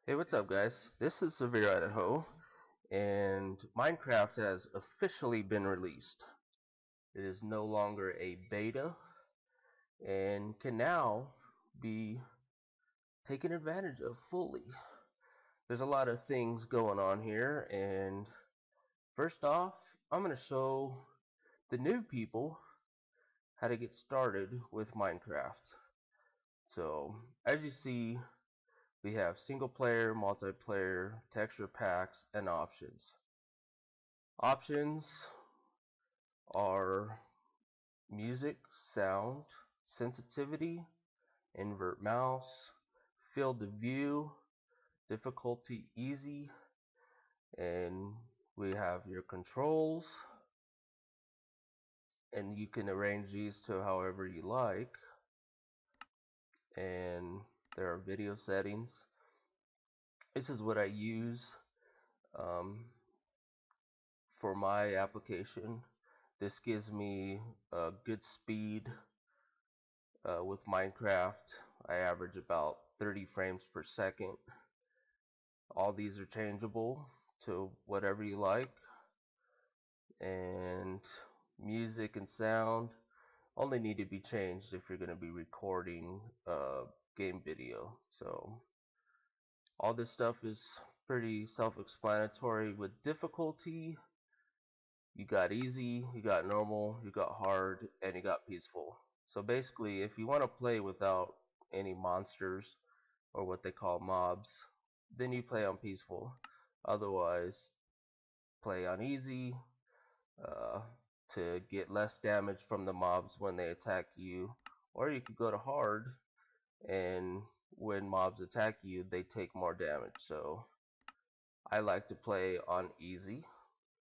Hey, what's up, guys? This is Severe Idaho, and Minecraft has officially been released. It is no longer a beta and can now be taken advantage of fully. There's a lot of things going on here, and first off, I'm going to show the new people how to get started with Minecraft. So, as you see, we have single player, multiplayer, texture packs, and options. Options are music, sound, sensitivity, invert mouse, field of view, difficulty easy, and we have your controls, and you can arrange these to however you like, and there are video settings. This is what I use um, for my application. This gives me a good speed with Minecraft. I average about 30 frames per second. All these are changeable to whatever you like, and music and sound only need to be changed if you're going to be recording game video. So all this stuff is pretty self-explanatory. With difficulty, you got easy, you got normal, you got hard, and you got peaceful. So basically, if you want to play without any monsters or what they call mobs, then you play on peaceful. Otherwise, play on easy uh, to get less damage from the mobs when they attack you. Or you could go to hard, and when mobs attack you, they take more damage. So I like to play on easy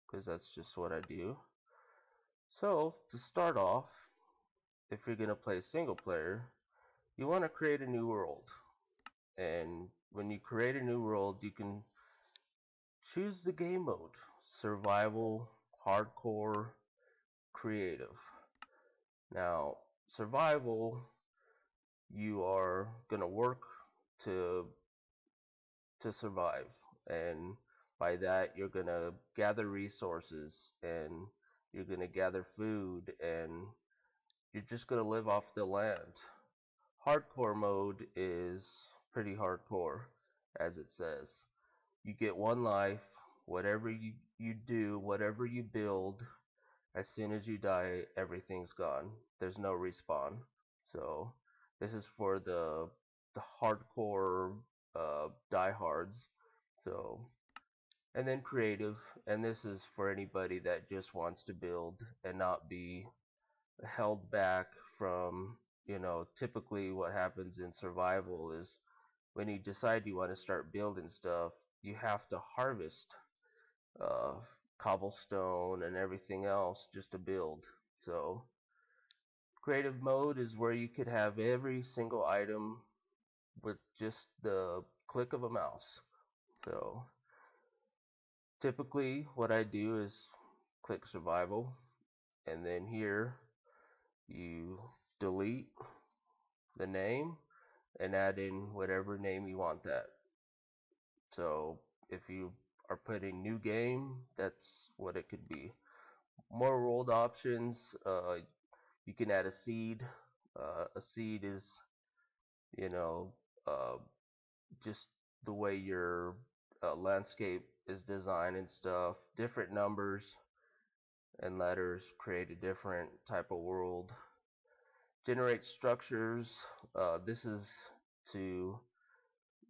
because that's just what I do. So to start off, if you're going to play single player, you want to create a new world. And when you create a new world, you can choose the game mode: survival, hardcore, creative. Now, survival, you are gonna work to survive, and by that you're gonna gather resources, and you're gonna gather food, and you're just gonna live off the land. Hardcore mode is pretty hardcore, as it says. You get one life. Whatever you do, whatever you build, as soon as you die, everything's gone. There's no respawn. So this is for the hardcore diehards. So, and then creative, and this is for anybody that just wants to build and not be held back from, typically what happens in survival is when you decide you want to start building stuff, you have to harvest uh, cobblestone and everything else just to build. So creative mode is where you could have every single item with just the click of a mouse. So typically what I do is click survival, and then here you delete the name and add in whatever name you want that. So if you are putting new game, that's what it could be. More world options. You can add a seed. A seed is, you know, uh, just the way your landscape is designed and stuff. Different numbers and letters create a different type of world. Generate structures. This is to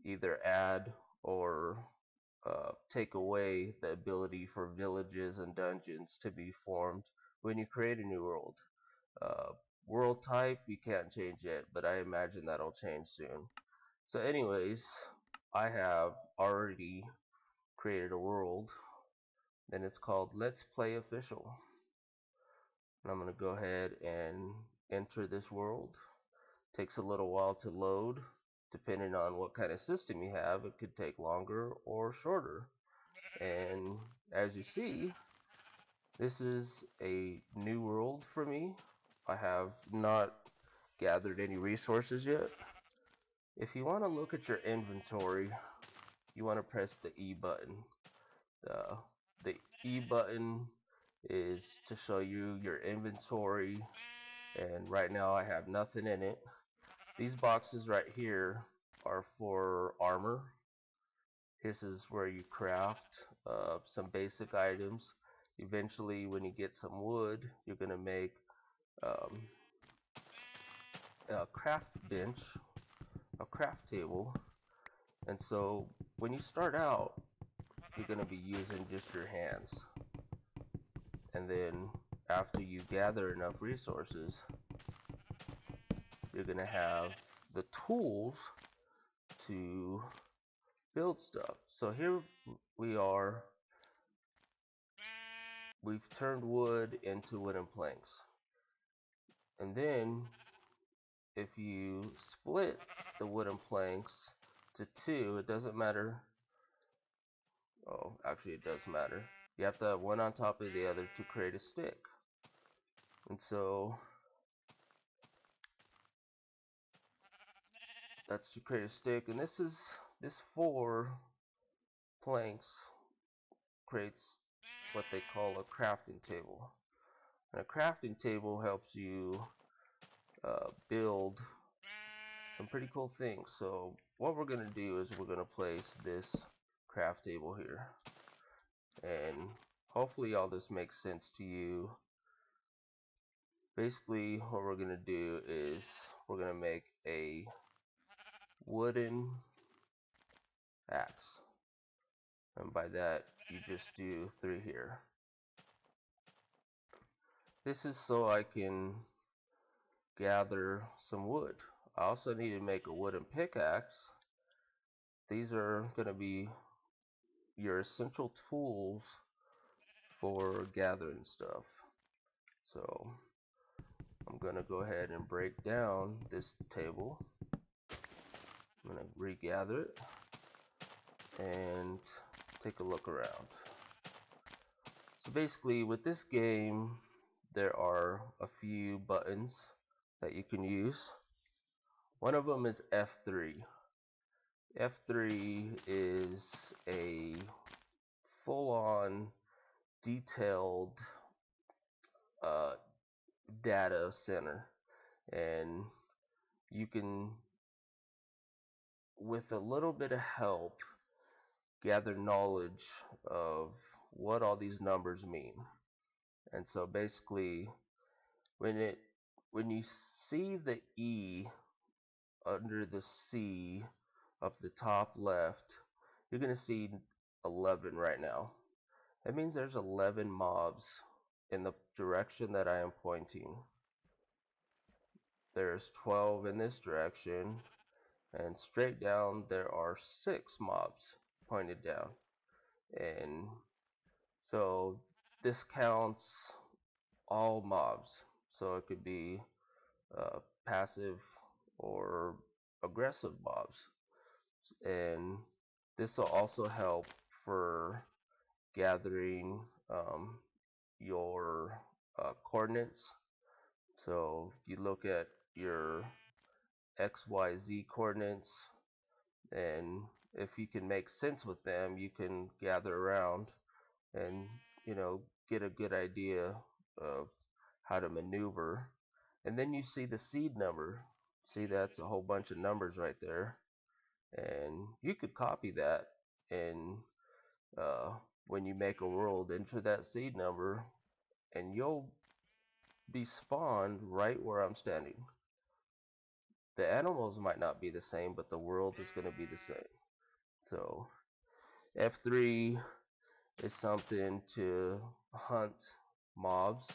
either add or take away the ability for villages and dungeons to be formed when you create a new world. Uh, World type you can't change yet, but I imagine that'll change soon. So anyways, I have already created a world, and it's called Let's Play Official. And I'm going to go ahead and enter this world. Takes a little while to load. Depending on what kind of system you have, it could take longer or shorter. And as you see, this is a new world for me. I have not gathered any resources yet. If you want to look at your inventory, you want to press the E button. The E button is to show you your inventory, and right now I have nothing in it. These boxes right here are for armor. This is where you craft some basic items. Eventually, when you get some wood, you're going to make um, a craft bench, a craft table. And so when you start out, you're going to be using just your hands. And then after you gather enough resources, you're going to have the tools to build stuff. So here we are. We've turned wood into wooden planks. And then if you split the wooden planks to two, it doesn't matter. Oh, actually it does matter. You have to have one on top of the other to create a stick. And so that's to create a stick, and this 4 planks creates what they call a crafting table. And a crafting table helps you build some pretty cool things. So what we're going to do is we're going to place this craft table here, and hopefully all this makes sense to you. Basically what we're going to do is we're going to make a wooden axe, and by that you just do 3 here. This is so I can gather some wood. I also need to make a wooden pickaxe. These are going to be your essential tools for gathering stuff. So I'm going to go ahead and break down this table. I'm going to regather it and take a look around. So basically with this game there are a few buttons that you can use. One of them is F3. F3 is a full-on detailed data center, and you can, with a little bit of help, gather knowledge of what all these numbers mean. And so basically when you see the E under the C up the top left, you're going to see 11 right now. That means there's 11 mobs in the direction that I am pointing. There's 12 in this direction, and straight down there are 6 mobs pointed down. And so this counts all mobs, so it could be passive or aggressive mobs. And this will also help for gathering your coordinates. So you look at your XYZ coordinates, and if you can make sense with them, you can gather around and, you know, get a good idea of how to maneuver. And then you see the seed number. See, that's a whole bunch of numbers right there, and you could copy that, and when you make a world, enter that seed number and you'll be spawned right where I'm standing. The animals might not be the same, but the world is going to be the same. So F3 is something to hunt mobs,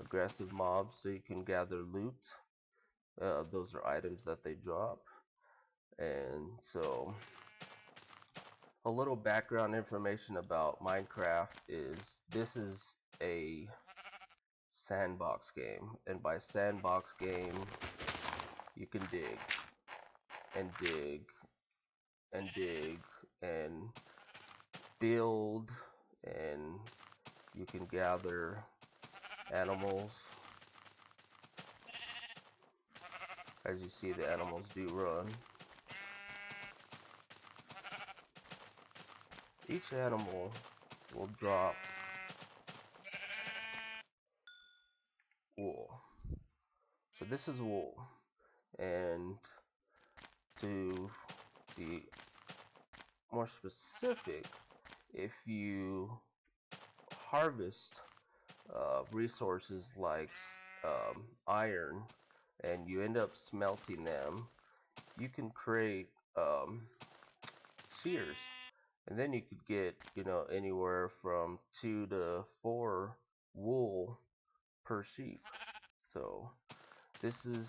aggressive mobs, so you can gather loot. Those are items that they drop. And so a little background information about Minecraft is this is a sandbox game, and by sandbox game you can dig and dig and dig and build, and you can gather animals. As you see, the animals do run. each animal will drop wool. So this is wool, and to be more specific, if you harvest resources like iron and you end up smelting them, you can create shears, and then you could get, you know, anywhere from 2 to 4 wool per sheep. So this is,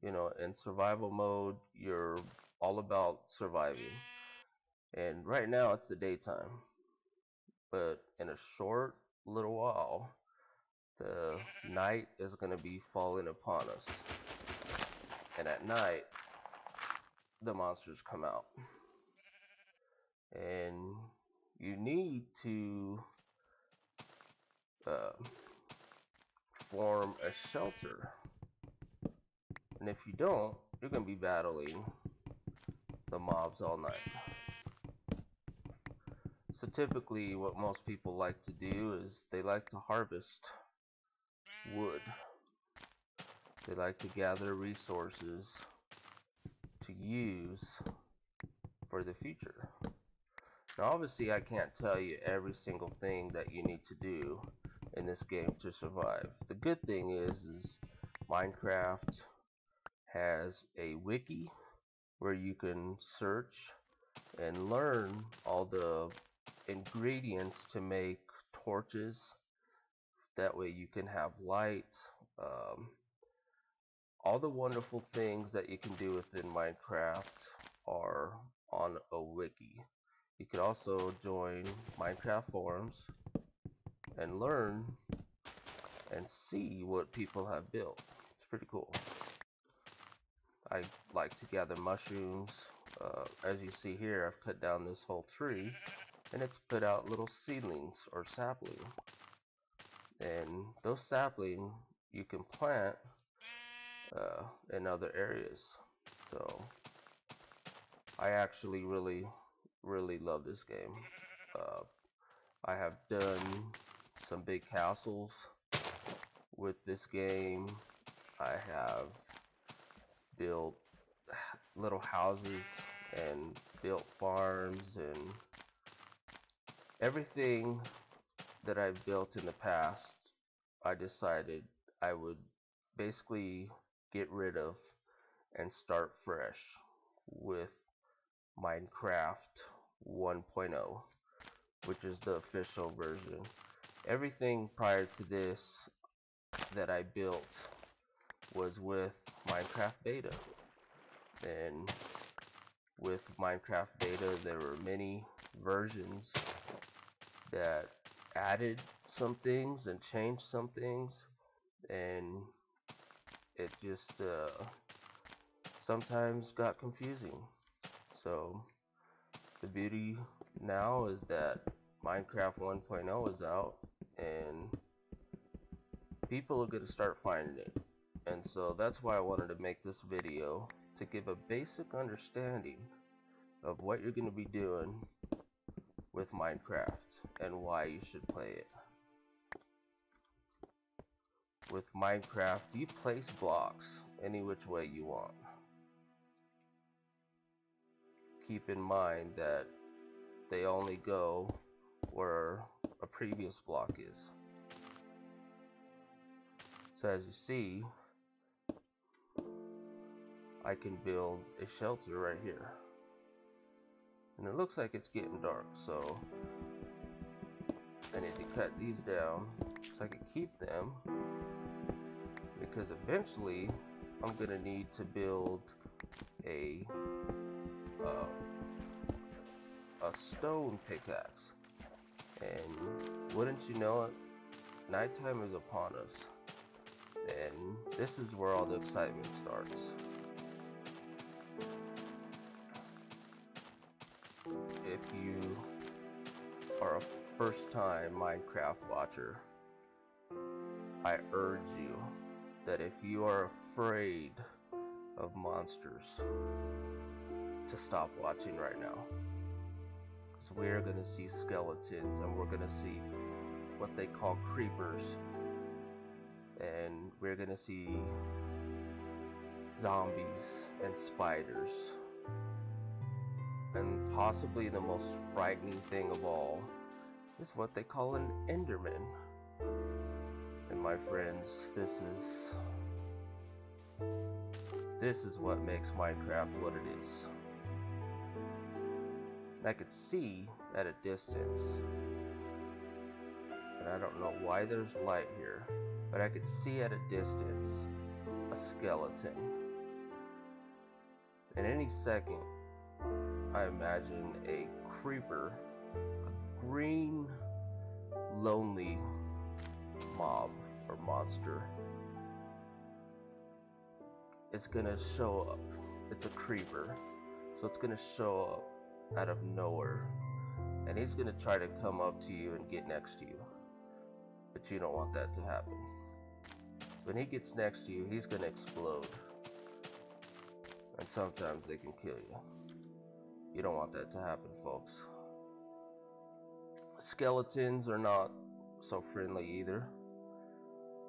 you know, in survival mode, you're all about surviving. And right now it's the daytime, but in a short little while, the night is going to be falling upon us. And at night, the monsters come out. And you need to form a shelter. And if you don't, you're going to be battling the mobs all night. So typically what most people like to do is they like to harvest wood. They like to gather resources to use for the future. Now obviously I can't tell you every single thing that you need to do in this game to survive. The good thing is Minecraft has a wiki where you can search and learn all the ingredients to make torches. That way you can have light. All the wonderful things that you can do within Minecraft are on a wiki. You can also join Minecraft forums and learn and see what people have built. It's pretty cool. I like to gather mushrooms. As you see here, I've cut down this whole tree and it's put out little seedlings or sapling. And those sapling you can plant in other areas. So I actually really love this game. I have done some big castles with this game. I have built little houses and built farms, and everything that I've built in the past, I decided I would basically get rid of and start fresh with Minecraft 1.0, which is the official version. Everything prior to this that I built was with Minecraft Beta. And with Minecraft Beta, there were many versions that added some things and changed some things, and it just sometimes got confusing. So the beauty now is that Minecraft 1.0 is out and people are going to start finding it. And so that's why I wanted to make this video, to give a basic understanding of what you're going to be doing with Minecraft and why you should play it. With Minecraft, you place blocks any which way you want. Keep in mind that they only go where a previous block is. So as you see, I can build a shelter right here. And it looks like it's getting dark, so I need to cut these down so I can keep them, because eventually I'm gonna need to build a stone pickaxe. And wouldn't you know it, nighttime is upon us, and this is where all the excitement starts. If you are a first-time Minecraft watcher, I urge you that if you are afraid of monsters, to stop watching right now. Because we're gonna see skeletons, and we're gonna see what they call creepers, and we're gonna see zombies and spiders, and possibly the most frightening thing of all is what they call an Enderman. And my friends, this is what makes Minecraft what it is. And I could see at a distance, and I don't know why there's light here, but I could see at a distance a skeleton. In any second, I imagine a creeper, a green, lonely mob or monster. It's gonna show up. It's a creeper, so it's gonna show up out of nowhere, and he's gonna try to come up to you and get next to you, but you don't want that to happen. When he gets next to you, he's gonna explode, and sometimes they can kill you. You don't want that to happen, folks. Skeletons are not so friendly either.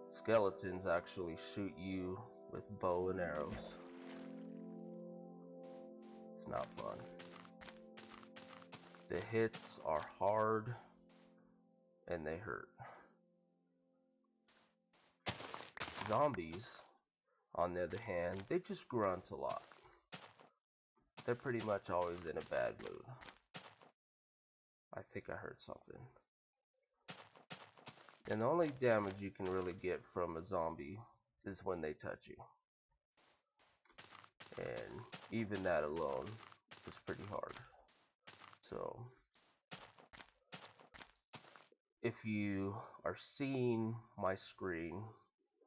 Skeletons actually shoot you with bow and arrows. It's not fun. The hits are hard and they hurt. Zombies, on the other hand, they just grunt a lot. They're pretty much always in a bad mood. I think I heard something. And the only damage you can really get from a zombie is when they touch you. And even that alone is pretty hard. So, if you are seeing my screen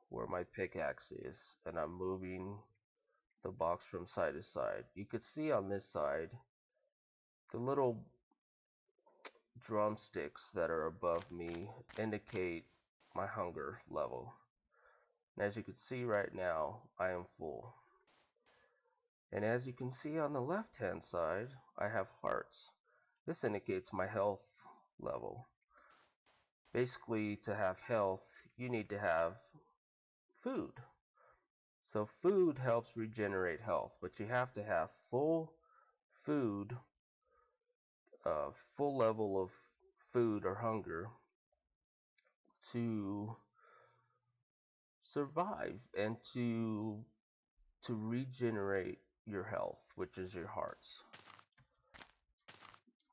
where my pickaxe is, and I'm moving the box from side to side, you could see on this side the little drumsticks that are above me indicate my hunger level. And as you can see right now, I am full. And as you can see on the left hand side, I have hearts. This indicates my health level. Basically, to have health, you need to have food. So food helps regenerate health, but you have to have full food, full level of food or hunger to survive and to regenerate your health, which is your hearts.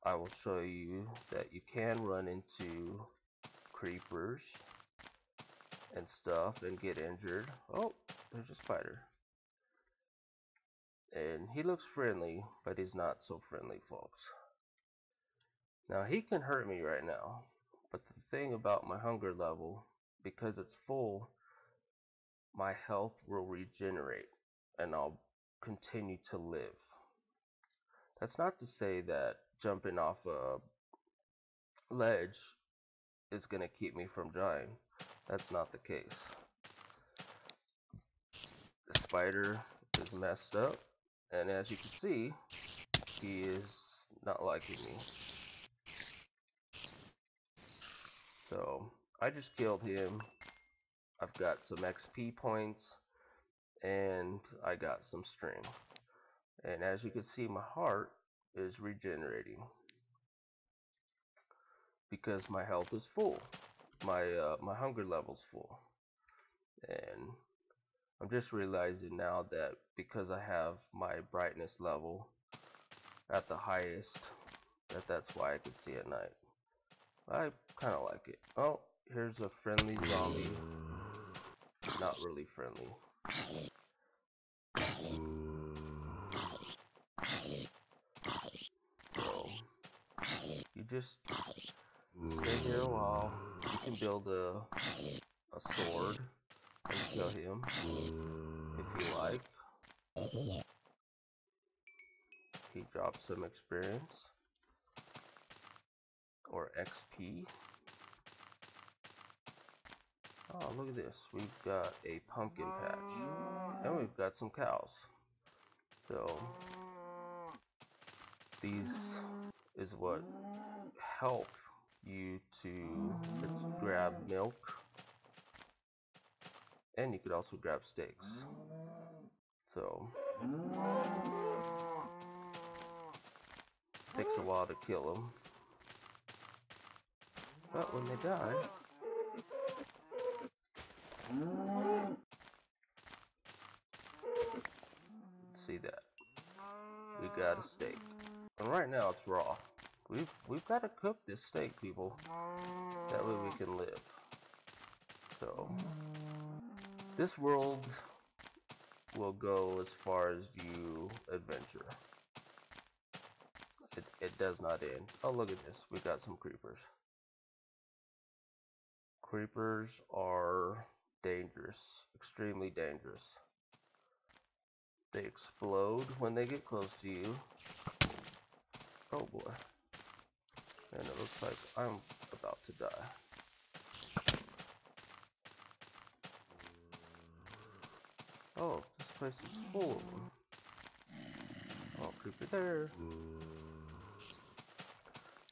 I will show you that you can run into creepers and stuff and get injured. Oh, there's a spider. And he looks friendly, but he's not so friendly, folks. Now, he can hurt me right now, but the thing about my hunger level, because it's full, my health will regenerate and I'll continue to live. That's not to say that jumping off a ledge is going to keep me from dying. That's not the case. The spider is messed up, and as you can see, he is not liking me. So I just killed him. I've got some XP points and I got some string. And as you can see, my heart is regenerating because my health is full. My hunger level's full. And I'm just realizing now that because I have my brightness level at the highest, that's why I can see at night. I kind of like it. Oh, here's a friendly zombie. Not really friendly. So, you just stay here a while. You can build a sword and kill him if you like. He drops some experience or XP. Oh, look at this. We've got a pumpkin patch. And we've got some cows. So, these is what help you to grab milk, and you could also grab steaks. So it takes a while to kill them, but when they die, see that we got a steak, and right now it's raw. We've got to cook this steak, people. That way we can live. So this world will go as far as you adventure. It does not end. Oh, look at this. We got some creepers. Creepers are dangerous, extremely dangerous. They explode when they get close to you. Oh boy. And it looks like I'm about to die. Oh, this place is full of them. Oh, creeper there.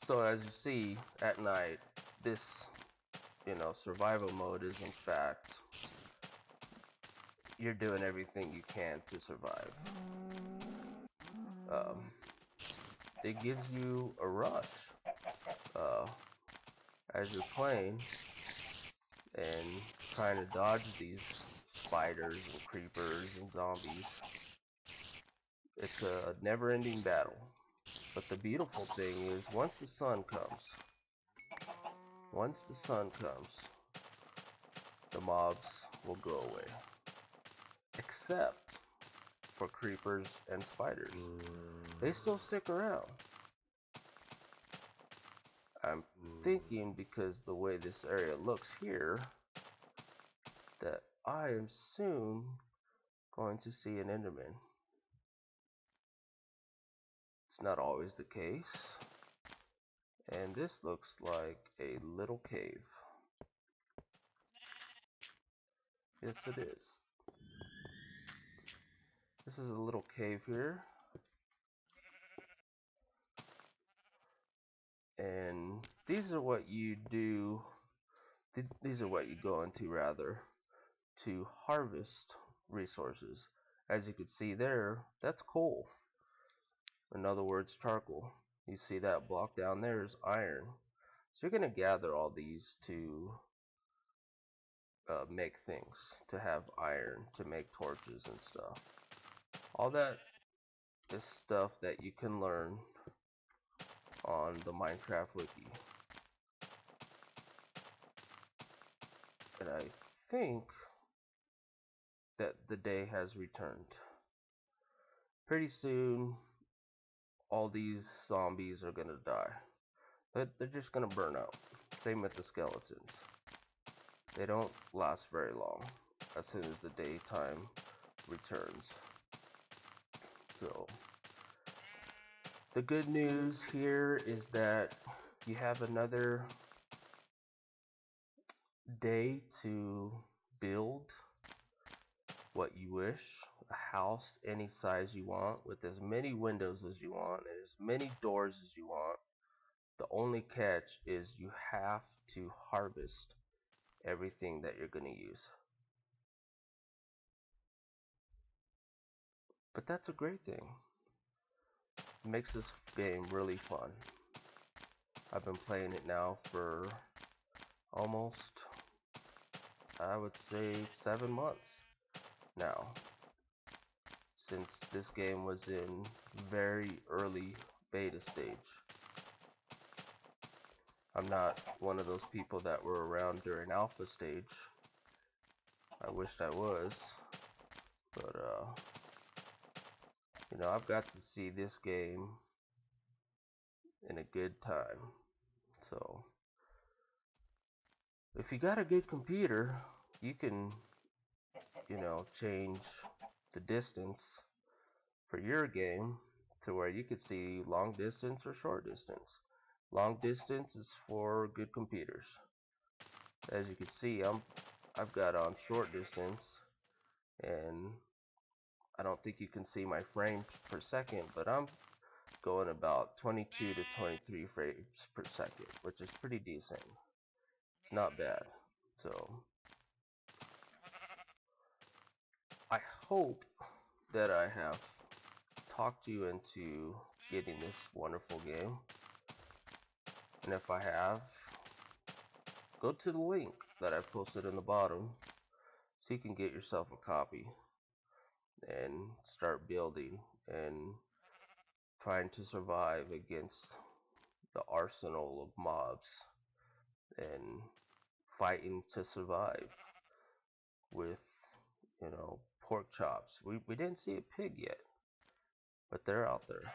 So as you see, at night, this, survival mode is in fact, you're doing everything you can to survive. It gives you a rush as you're playing and trying to dodge these spiders and creepers and zombies. It's a never-ending battle. But the beautiful thing is, once the sun comes, the mobs will go away. Except for creepers and spiders. They still stick around. I'm thinking, because the way this area looks here, that I am soon going to see an Enderman. It's not always the case. And this looks like a little cave. Yes, it is. This is a little cave here. And these are what you do, these are what you go into, rather, to harvest resources. As you can see there, that's coal. In other words, charcoal. You see that block down there is iron. So you're going to gather all these to make things, to have iron, to make torches and stuff. All that is stuff that you can learn on the Minecraft wiki. And I think that the day has returned. Pretty soon, all these zombies are gonna die. But they're just gonna burn out. Same with the skeletons. They don't last very long as soon as the daytime returns. So, the good news here is that you have another day to build what you wish. A house any size you want, with as many windows as you want, and as many doors as you want. The only catch is you have to harvest everything that you're going to use. But that's a great thing. It makes this game really fun. I've been playing it now for almost, I would say, 7 months now, since this game was in very early beta stage. I'm not one of those people that were around during alpha stage. I wished I was, but I've got to see this game in a good time. So if you got a good computer, you can change the distance for your game to where you could see long distance or short distance. Long distance is for good computers. As you can see, I've got on short distance, and I don't think you can see my frames per second, but I'm going about 22 to 23 frames per second, which is pretty decent. It's not bad. So I hope that I have talked you into getting this wonderful game. And if I have, go to the link that I posted in the bottom so you can get yourself a copy and start building and trying to survive against the arsenal of mobs and fighting to survive with, pork chops. We didn't see a pig yet, but they're out there.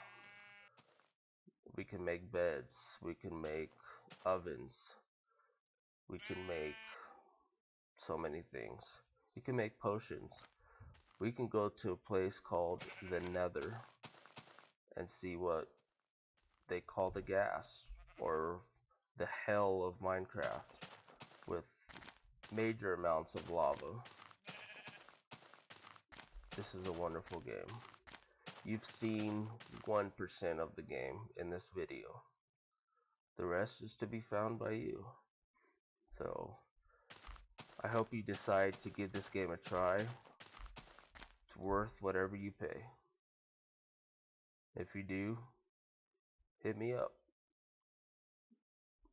We can make beds, we can make ovens, we can make so many things. You can make potions. We can go to a place called the Nether and see what they call the gas or the hell of Minecraft with major amounts of lava. This is a wonderful game. You've seen 1% of the game in this video. The rest is to be found by you. So, I hope you decide to give this game a try. It's worth whatever you pay. If you do, hit me up.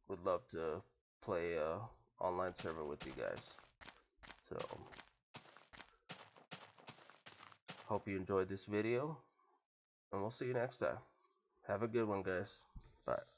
Would love to play a online server with you guys. So, hope you enjoyed this video, and we'll see you next time. Have a good one, guys. Bye.